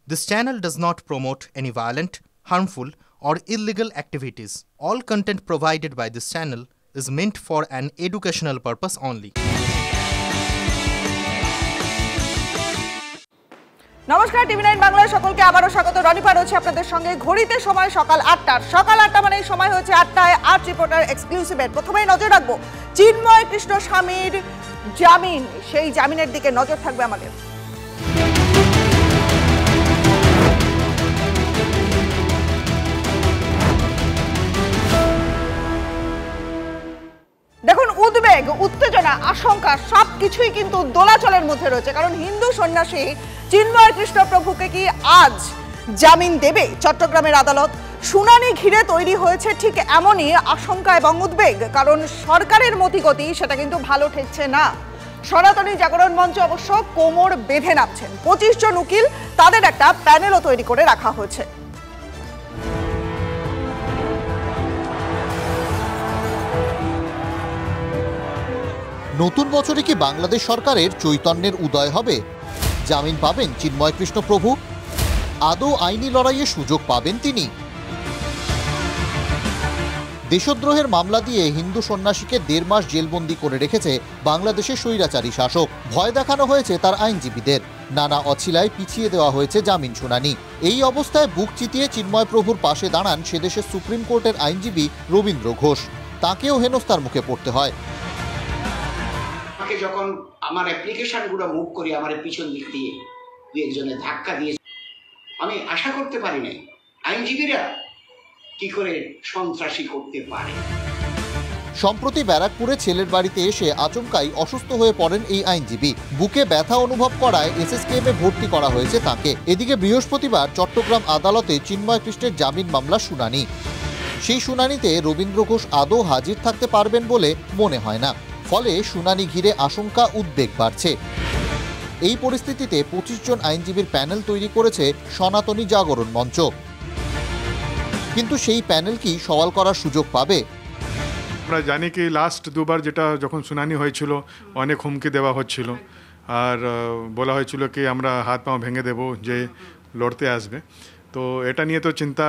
This channel does not promote any violent, harmful, or illegal activities. All content provided by this channel is meant for an educational purpose only. নমস্কার, টিভি9 বাংলার সকলকে আবারও স্বাগত। রনিপা রয়েছে আপনাদের সঙ্গে। ঘড়িতে সময় সকাল ৮টার। সকাল ৮টা মানে এই সময় হচ্ছে ৮টায় আর্ট রিপোর্টার এক্সক্লুসিভের। প্রথমেই নজর রাখবো চিন্ময় কৃষ্ণ স্বামীর জামিন, সেই জামিনের দিকে নজর থাকবে আমাদের। দেখুন, উদ্বেগ, উত্তেজনা, আশঙ্কা সবকিছুই কিন্তু দোলাচলের মধ্যে রয়েছে। কারণ হিন্দু সন্ন্যাসী চিন্ময় কৃষ্ণ প্রভুকে কি আজ জামিন দেবে চট্টগ্রামের আদালত? শুনানি ঘিরে তৈরি হয়েছে ঠিক এমনই আশঙ্কা এবং উদ্বেগ। কারণ সরকারের মতিগতি সেটা কিন্তু ভালো ঠেকছে না। সনাতনী জাগরণ মঞ্চ অবশ্য কোমর বেঁধে নামছেন। 25 জন উকিল, তাদের একটা প্যানেলও তৈরি করে রাখা হয়েছে। নতুন বছরে কি বাংলাদেশ সরকারের চৈতন্যের উদয় হবে? জামিন পাবেন চিন্ময় কৃষ্ণ প্রভু? আদৌ আইনি লড়াইয়ে সুযোগ পাবেন তিনি? দেশদ্রোহের মামলা দিয়ে হিন্দু সন্ন্যাসীকে 1.5 মাস জেলবন্দি করে রেখেছে বাংলাদেশের স্বৈরাচারী শাসক। ভয় দেখানো হয়েছে তার আইনজীবীদের। নানা অছিলায় পিছিয়ে দেওয়া হয়েছে জামিন শুনানি। এই অবস্থায় বুক চিতিয়ে চিন্ময় প্রভুর পাশে দাঁড়ান সেদেশের সুপ্রিম কোর্টের আইনজীবী রবীন্দ্র ঘোষ। তাকেও হেনস্থার মুখে পড়তে হয়। যখন আমার অ্যাপ্লিকেশনগুলো মুভ করি, আমার পিছন দিক দিয়ে দুই একজনের ধাক্কা দিয়ে, আমি আশা করতে পারি নাই আইনজীবীরা কি করে সন্ত্রাসী করতে পারে। সম্প্রতি ব্যারাকপুরে ছেলের বাড়িতে এসে আচমকাই অসুস্থ হয়ে পড়েন এই আইনজীবী। বুকে ব্যথা অনুভব করায় এসএসকেএমে ভর্তি করা হয়েছে তাকে। এদিকে বৃহস্পতিবার চট্টগ্রাম আদালতে চিন্ময় কৃষ্ণের জামিন মামলার শুনানি। সেই শুনানিতে রবীন্দ্র ঘোষ আদৌ হাজির থাকতে পারবেন বলে মনে হয় না। ফলে শুনানি ঘিরে আশঙ্কা, উদ্বেগ বাড়ছে। এই পরিস্থিতিতে 25 জন আইনজীবীর প্যানেল তৈরি করেছে সনাতনী জাগরণ মঞ্চ। কিন্তু সেই প্যানেল কি সওয়াল করার সুযোগ পাবে? আমরা জানি কি লাস্ট দুবার যেটা যখন শুনানি হয়েছিল অনেক হুমকি দেওয়া হচ্ছিল, আর বলা হয়েছিল কি আমরা হাত পা ভেঙে দেব যে লড়তে আসবে। তো এটা নিয়ে তো চিন্তা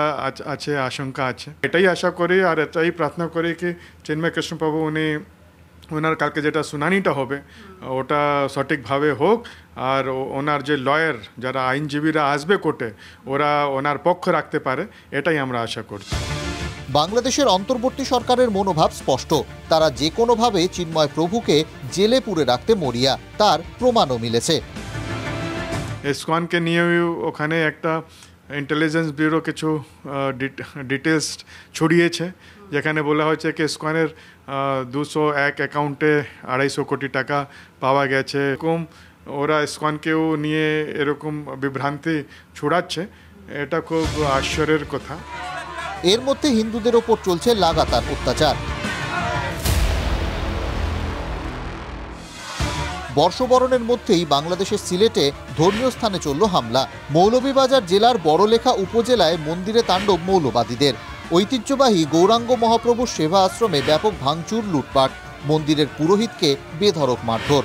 আছে, আশঙ্কা আছে। এটাই আশা করি আর এটাই প্রার্থনা করি কি চিন্ময় কৃষ্ণ প্রভু ওনার কালকে যেটা শুনানিটা হবে ওটা সঠিকভাবে হোক, আর ওনার যে লয়ার যারা আইনজীবীরা আসবে কোর্টে ওরা ওনার পক্ষ রাখতে পারে, এটাই আমরা আশা করছি। বাংলাদেশের অন্তর্বর্তী সরকারের মনোভাব স্পষ্ট। তারা যে কোনোভাবে চিন্ময় প্রভুকে জেলে পুরে রাখতে মরিয়া, তার প্রমাণও মিলেছে। ইসকনকে নিয়েও ওখানে একটা ইন্টেলিজেন্স ব্যুরো কিছু ডিটেলস ছড়িয়েছে, যেখানে বলা হয়েছে কি ইসকনের 201 অ্যাকাউন্টে 250 কোটি টাকা পাওয়া গেছে। এরকম ওরা ইসকনকেও নিয়ে এরকম বিভ্রান্তি ছড়াচ্ছে, এটা খুব আশ্চর্যের কথা। এর মধ্যে হিন্দুদের ওপর চলছে লাগাতার অত্যাচার। বর্ষবরণের মধ্যেই বাংলাদেশের সিলেটে ধর্মীয় স্থানে চলল হামলা। মৌলভীবাজার জেলার বড়লেখা উপজেলায় মন্দিরে তাণ্ডব মৌলবাদীদের। ঐতিহ্যবাহী গৌরাঙ্গ মহাপ্রভুর সেবা আশ্রমে ব্যাপক ভাঙচুর, লুটপাট, মন্দিরের পুরোহিতকে বেধড়ক মারধর।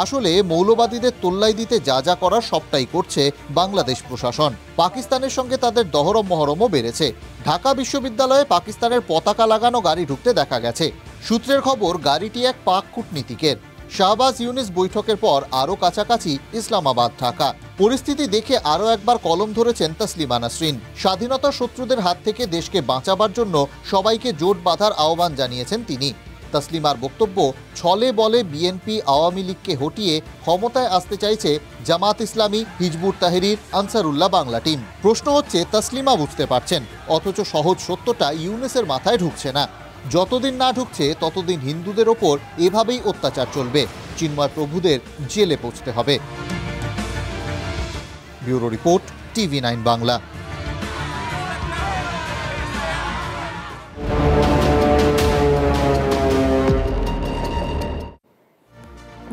আসলে মৌলবাদীদের তোল্লাই দিতে যা যা করার সবটাই করছে বাংলাদেশ প্রশাসন। পাকিস্তানের সঙ্গে তাদের দহরম মহরমও বেড়েছে। ঢাকা বিশ্ববিদ্যালয়ে পাকিস্তানের পতাকা লাগানো গাড়ি ঢুকতে দেখা গেছে। সূত্রের খবর, গাড়িটি এক পাক কূটনীতিকের। শাহবাজ ইউনিস বৈঠকের পর আরও কাছাকাছি ইসলামাবাদ, ঢাকা। পরিস্থিতি দেখে আরও একবার কলম ধরেছেন তসলিমা নাসরিন। স্বাধীনতার শত্রুদের হাত থেকে দেশকে বাঁচাবার জন্য সবাইকে জোট বাঁধার আহ্বান জানিয়েছেন তিনি। তসলিমার বক্তব্য, ছলে বলে বিএনপি আওয়ামী লীগকে হটিয়ে ক্ষমতায় আসতে চাইছে জামাত ইসলামী, হিজবুত তাহরির, আনসারুল্লাহ বাংলা টিম। প্রশ্ন হচ্ছে, তসলিমা বুঝতে পারছেন, অথচ সহজ সত্যটা ইউনিসের মাথায় ঢুকছে না। যতদিন না ঢুকছে ততদিন হিন্দুদের ওপর এভাবেই অত্যাচার চলবে। চিন্ময় প্রভুদের জেলে পৌঁছতে হবে। Bureau report, TV nine Bangla.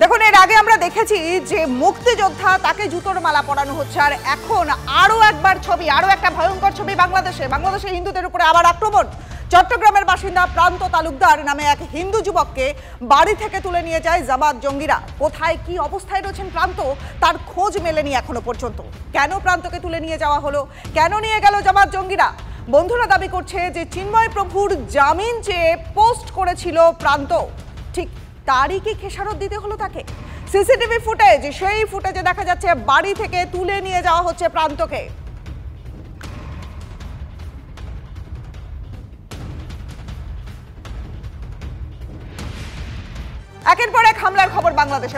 দেখুন, এর আগে আমরা দেখেছি যে মুক্তিযোদ্ধা, তাকে জুতোর মালা পরানো হচ্ছে, আর এখন আরো একবার ছবি, আরো একটা ভয়ঙ্কর ছবি বাংলাদেশে হিন্দুদের উপরে আবার আক্রমণ। চট্টগ্রামের বাসিন্দা প্রান্ত তালুকদার নামে এক হিন্দু যুবককে বাড়ি থেকে তুলে নিয়ে যায় জামাত জঙ্গিরা। কোথায় কি অবস্থায় রয়েছেন প্রান্ত তার খোঁজ মেলেনি এখনো পর্যন্ত। কেন প্রান্তকে তুলে নিয়ে যাওয়া হলো, কেন নিয়ে গেল জামাত জঙ্গিরা? বন্ধুরা দাবি করছে যে চিন্ময় প্রভুর জামিন চেয়ে পোস্ট করেছিল প্রান্ত, ঠিক তারই কি খেসারত দিতে হলো তাকে? সিসিটিভি ফুটেজ, সেই ফুটেজে দেখা যাচ্ছে বাড়ি থেকে তুলে নিয়ে যাওয়া হচ্ছে প্রান্তকে। একের পর এক হামলার খবর বাংলাদেশে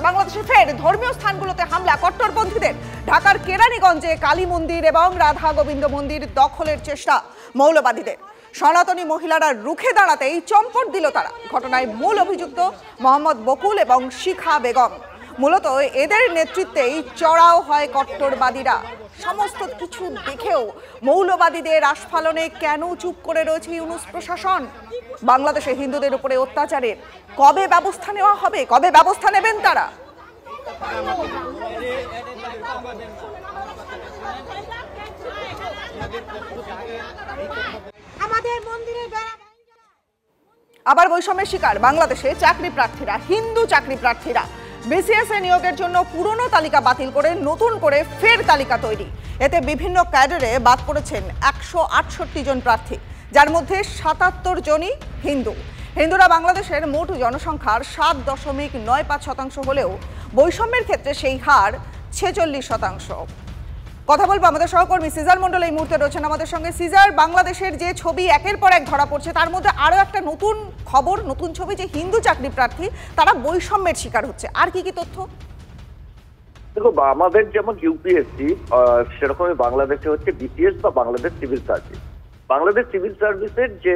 ফের ধর্মীয় স্থানগুলোতে হামলা কট্টরপন্থীদের। ঢাকার কেরানীগঞ্জে কালী মন্দির এবং রাধা গোবিন্দ মন্দির দখলের চেষ্টা মৌলবাদীদের। সনাতনী মহিলারা রুখে দাঁড়াতেই চম্পট দিল তারা। ঘটনায় মূল অভিযুক্ত মোহাম্মদ বকুল এবং শিখা বেগম। মূলত এদের নেতৃত্বেই চড়াও হয় কট্টরবাদীরা। সমস্ত কিছু দেখেও মৌলবাদীদের আস্ফালনে কেন চুপ করে রয়েছে ইউনূস প্রশাসন? বাংলাদেশে হিন্দুদের উপরে অত্যাচারের কবে ব্যবস্থা নেওয়া হবে, কবে ব্যবস্থা নেবেন তারা? আবার বৈষম্যের শিকার বাংলাদেশে চাকরি প্রার্থীরা, হিন্দু চাকরি প্রার্থীরা। বিসিএস এ নিয়োগের জন্য পুরনো তালিকা বাতিল করে নতুন করে ফের তালিকা তৈরি। এতে বিভিন্ন ক্যাডারে বাদ পড়েছেন 168 জন প্রার্থী, যার মধ্যে 77 জনই হিন্দু। হিন্দুরা বাংলাদেশের মোট জনসংখ্যার 7.95% হলেও বৈষম্যের ক্ষেত্রে সেই হার 46%। কথা বলবো আমাদের সহকর্মী সিজার মন্ডল এই মুহূর্তে রয়েছেন আমাদের সঙ্গে। সিজার, বাংলাদেশের যে ছবি একের পর এক ধরা পড়ছে, তার মধ্যে আরো একটা নতুন খবর, নতুন ছবি, যে হিন্দু চাকরি প্রার্থী তারা বৈষম্যের শিকার হচ্ছে। আর কি কি তথ্য? দেখো, আমাদের যেমন ইউপিএসসি সেরকমই বাংলাদেশে হচ্ছে বিসিএস বা Bangladesh civil service. Bangladesh civil সার্ভিসের যে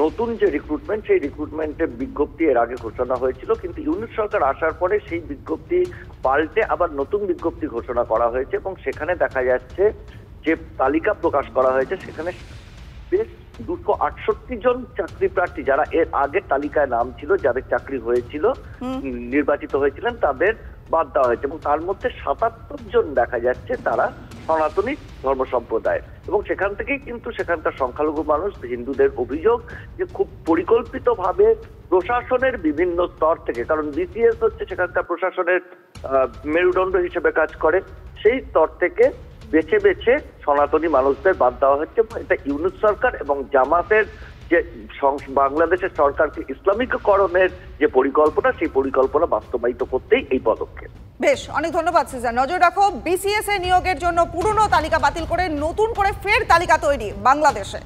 নতুন যে রিক্রুটমেন্ট, সেই রিক্রুটমেন্টের বিজ্ঞপ্তি এর আগে ঘোষণা হয়েছিল, কিন্তু ইউনূস সরকার আসার পরে সেই বিজ্ঞপ্তি পাল্টে আবার নতুন বিজ্ঞপ্তি ঘোষণা করা হয়েছে এবং সেখানে দেখা যাচ্ছে যে তালিকা প্রকাশ করা হয়েছে, সেখানে বেশ 268 জন চাকরি প্রার্থী যারা এর আগের তালিকায় নাম ছিল, যাদের চাকরি হয়েছিল, নির্বাচিত হয়েছিলেন, তাদের বাদ দেওয়া হয়েছে এবং তার মধ্যে 77 জন দেখা যাচ্ছে তারা সনাতনী ধর্ম সম্প্রদায়। এবং সেখান থেকেই কিন্তু সেখানকার সংখ্যালঘু মানুষ, হিন্দুদের অভিযোগ যে খুব পরিকল্পিতভাবে প্রশাসনের বিভিন্ন স্তর থেকে, কারণ বিসিএস হচ্ছে সেখানকার প্রশাসনের মেরুদণ্ড হিসেবে কাজ করে, সেই স্তর থেকে বেছে বেছে সনাতনী মানুষদের বাদ দেওয়া হচ্ছে। এটা ইউনূস সরকার এবং জামাতের যে বাংলাদেশের সরকারকে ইসলামিককরণের যে পরিকল্পনা, সেই পরিকল্পনা বাস্তবায়িত করতেই এই পদক্ষেপ। বেশ, অনেক ধন্যবাদ সিজার। নজর রাখো, বিসিএস এ নিয়োগের জন্য পুরনো তালিকা বাতিল করে নতুন করে ফের তালিকা তৈরি বাংলাদেশে।